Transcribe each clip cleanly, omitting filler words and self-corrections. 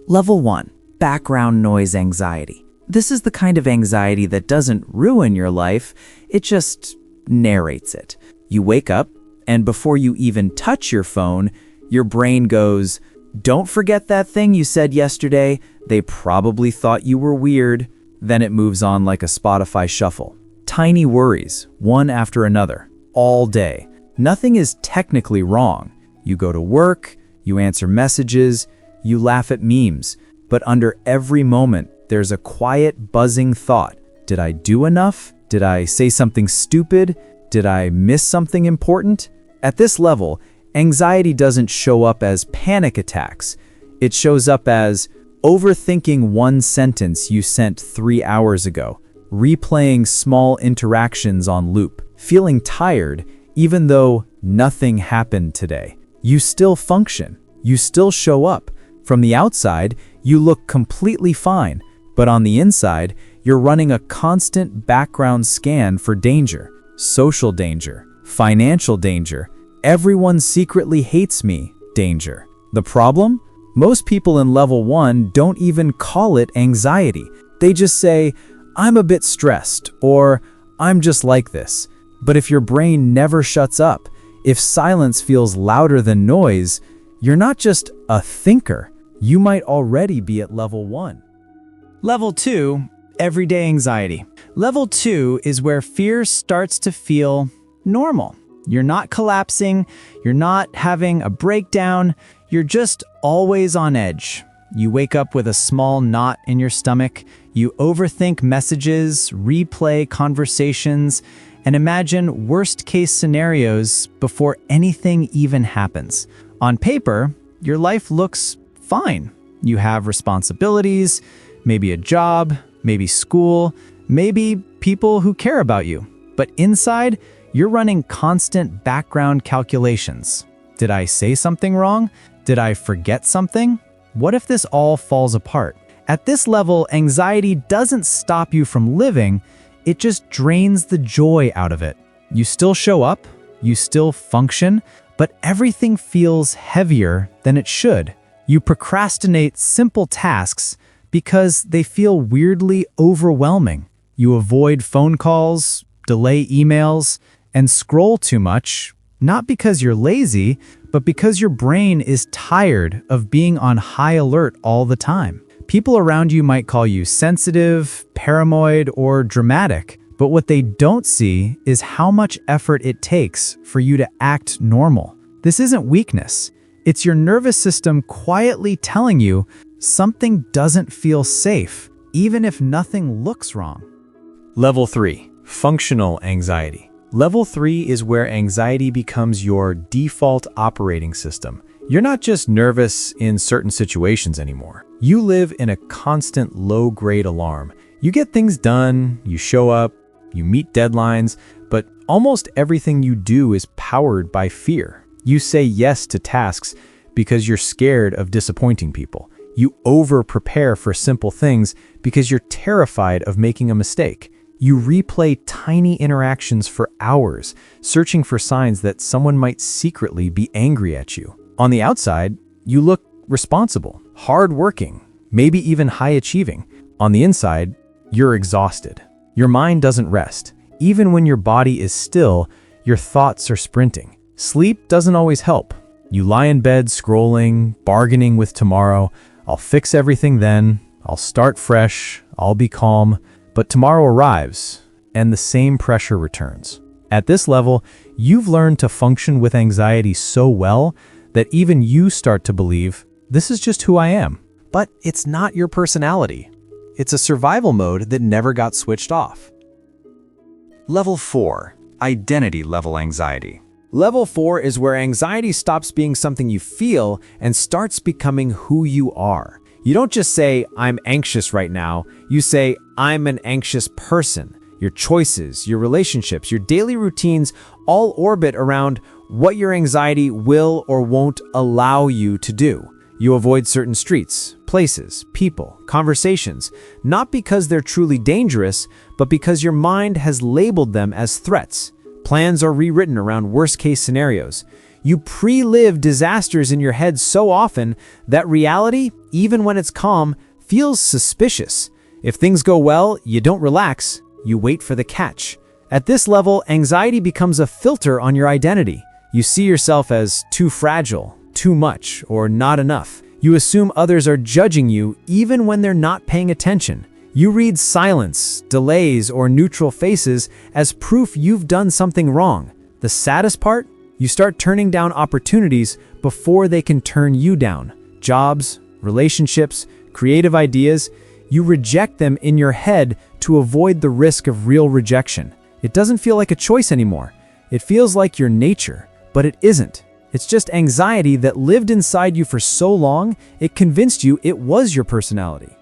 Level 1. Background noise anxiety. This is the kind of anxiety that doesn't ruin your life, it just narrates it. You wake up, and before you even touch your phone, your brain goes, "Don't forget that thing you said yesterday. They probably thought you were weird." Then it moves on like a Spotify shuffle. Tiny worries, one after another, all day. Nothing is technically wrong. You go to work, you answer messages, you laugh at memes, but under every moment, there's a quiet, buzzing thought. Did I do enough? Did I say something stupid? Did I miss something important? At this level, anxiety doesn't show up as panic attacks. It shows up as overthinking one sentence you sent 3 hours ago, replaying small interactions on loop, feeling tired even though nothing happened today. You still function. You still show up. From the outside, you look completely fine, but on the inside, you're running a constant background scan for danger, social danger, financial danger, everyone secretly hates me danger. The problem? Most people in level 1 don't even call it anxiety. They just say, "I'm a bit stressed," or "I'm just like this." But if your brain never shuts up, if silence feels louder than noise, you're not just a thinker. You might already be at level 1. Level 2, everyday anxiety. Level 2 is where fear starts to feel normal. You're not collapsing, you're not having a breakdown, you're just always on edge. You wake up with a small knot in your stomach, you overthink messages, replay conversations, and imagine worst-case scenarios before anything even happens. On paper, your life looks fine. You have responsibilities, maybe a job, maybe school, maybe people who care about you. But inside, you're running constant background calculations. Did I say something wrong? Did I forget something? What if this all falls apart? At this level, anxiety doesn't stop you from living, it just drains the joy out of it. You still show up, you still function, but everything feels heavier than it should. You procrastinate simple tasks because they feel weirdly overwhelming. You avoid phone calls, delay emails, and scroll too much, not because you're lazy, but because your brain is tired of being on high alert all the time. People around you might call you sensitive, paranoid, or dramatic, but what they don't see is how much effort it takes for you to act normal. This isn't weakness. It's your nervous system quietly telling you something doesn't feel safe, even if nothing looks wrong. Level 3, functional anxiety. Level 3 is where anxiety becomes your default operating system. You're not just nervous in certain situations anymore. You live in a constant low-grade alarm. You get things done, you show up, you meet deadlines, but almost everything you do is powered by fear. You say yes to tasks because you're scared of disappointing people. You over-prepare for simple things because you're terrified of making a mistake. You replay tiny interactions for hours, searching for signs that someone might secretly be angry at you. On the outside, you look responsible, hardworking, maybe even high-achieving. On the inside, you're exhausted. Your mind doesn't rest. Even when your body is still, your thoughts are sprinting. Sleep doesn't always help. You lie in bed scrolling, bargaining with tomorrow. I'll fix everything then. I'll start fresh. I'll be calm. But tomorrow arrives, and the same pressure returns. At this level, you've learned to function with anxiety so well that even you start to believe, this is just who I am. But it's not your personality. It's a survival mode that never got switched off. Level 4, identity level anxiety. Level 4 is where anxiety stops being something you feel and starts becoming who you are. You don't just say, I'm anxious right now. You say, I'm an anxious person. Your choices, your relationships, your daily routines all orbit around what your anxiety will or won't allow you to do. You avoid certain streets, places, people, conversations, not because they're truly dangerous, but because your mind has labeled them as threats. Plans are rewritten around worst-case scenarios. You pre-live disasters in your head so often that reality, even when it's calm, feels suspicious. If things go well, you don't relax, you wait for the catch. At this level, anxiety becomes a filter on your identity. You see yourself as too fragile, too much, or not enough. You assume others are judging you even when they're not paying attention. You read silence, delays, or neutral faces as proof you've done something wrong. The saddest part? You start turning down opportunities before they can turn you down. Jobs, relationships, creative ideas, you reject them in your head to avoid the risk of real rejection. It doesn't feel like a choice anymore. It feels like your nature, but it isn't. It's just anxiety that lived inside you for so long, it convinced you it was your personality.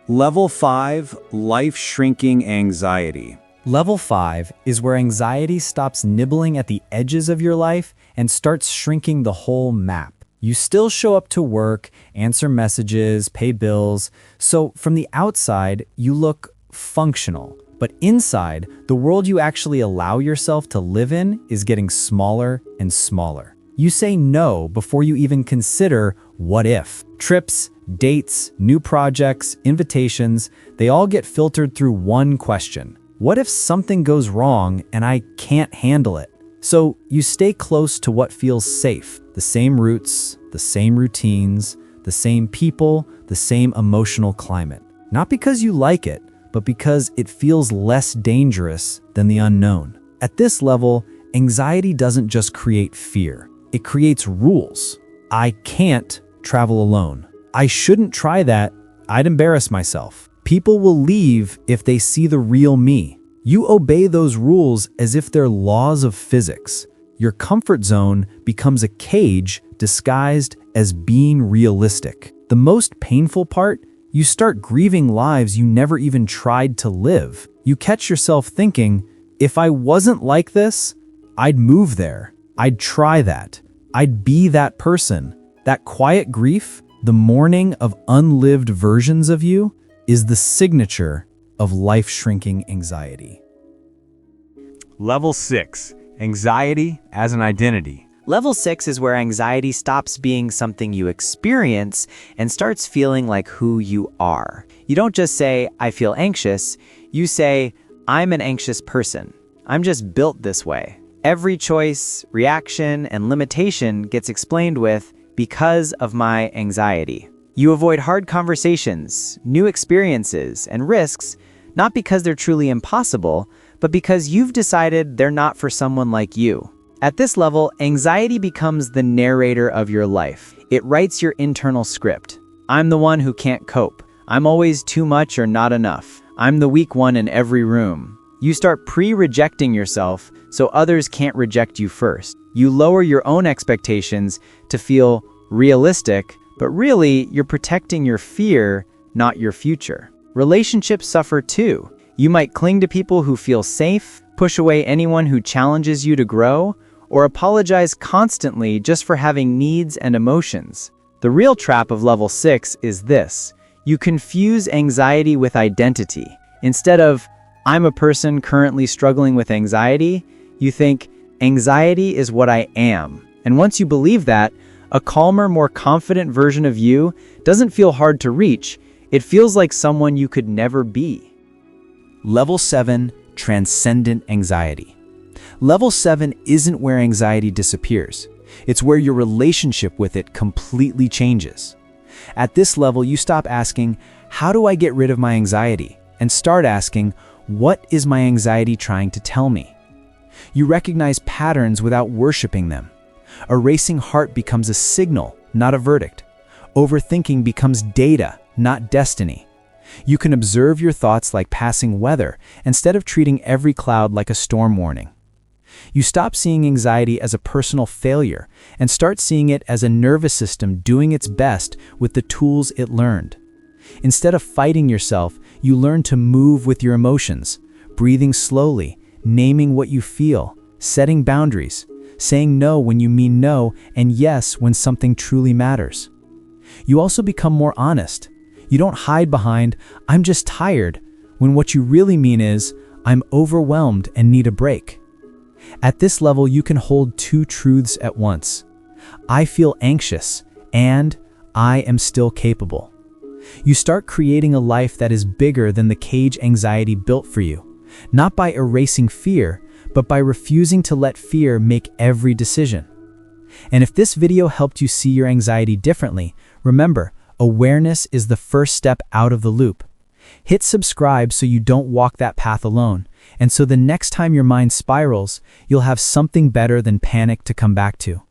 Level 5, life-shrinking anxiety. Level 5 is where anxiety stops nibbling at the edges of your life and starts shrinking the whole map. You still show up to work, answer messages, pay bills, so from the outside, you look functional. But inside, the world you actually allow yourself to live in is getting smaller and smaller. You say no before you even consider what if. Trips, dates, new projects, invitations, they all get filtered through one question. What if something goes wrong and I can't handle it? So you stay close to what feels safe. The same routes, the same routines, the same people, the same emotional climate. Not because you like it, but because it feels less dangerous than the unknown. At this level, anxiety doesn't just create fear. It creates rules. I can't travel alone. I shouldn't try that. I'd embarrass myself. People will leave if they see the real me. You obey those rules as if they're laws of physics. Your comfort zone becomes a cage disguised as being realistic. The most painful part? You start grieving lives you never even tried to live. You catch yourself thinking, if I wasn't like this, I'd move there. I'd try that. I'd be that person. That quiet grief, the mourning of unlived versions of you, is the signature of life-shrinking anxiety. Level 6, anxiety as an identity. Level 6 is where anxiety stops being something you experience and starts feeling like who you are. You don't just say, I feel anxious. You say, I'm an anxious person. I'm just built this way. Every choice, reaction, and limitation gets explained with, because of my anxiety. You avoid hard conversations, new experiences, and risks, not because they're truly impossible, but because you've decided they're not for someone like you. At this level, anxiety becomes the narrator of your life. It writes your internal script. I'm the one who can't cope. I'm always too much or not enough. I'm the weak one in every room. You start pre-rejecting yourself so others can't reject you first. You lower your own expectations to feel realistic, but really, you're protecting your fear, not your future. Relationships suffer too. You might cling to people who feel safe, push away anyone who challenges you to grow, or apologize constantly just for having needs and emotions. The real trap of level 6 is this. You confuse anxiety with identity. Instead of, I'm a person currently struggling with anxiety, you think, anxiety is what I am. And once you believe that, a calmer, more confident version of you doesn't feel hard to reach. It feels like someone you could never be. Level 7, transcendent anxiety. Level 7 isn't where anxiety disappears. It's where your relationship with it completely changes. At this level, you stop asking, how do I get rid of my anxiety? And start asking, what is my anxiety trying to tell me? You recognize patterns without worshiping them. A racing heart becomes a signal, not a verdict. Overthinking becomes data, not destiny. You can observe your thoughts like passing weather instead of treating every cloud like a storm warning. You stop seeing anxiety as a personal failure and start seeing it as a nervous system doing its best with the tools it learned. Instead of fighting yourself, you learn to move with your emotions, breathing slowly, naming what you feel, setting boundaries, saying no when you mean no, and yes when something truly matters. You also become more honest. You don't hide behind, I'm just tired, when what you really mean is, I'm overwhelmed and need a break. At this level, you can hold two truths at once. I feel anxious, and I am still capable. You start creating a life that is bigger than the cage anxiety built for you, not by erasing fear, but by refusing to let fear make every decision. And if this video helped you see your anxiety differently, remember, awareness is the first step out of the loop. Hit subscribe so you don't walk that path alone, and so the next time your mind spirals, you'll have something better than panic to come back to.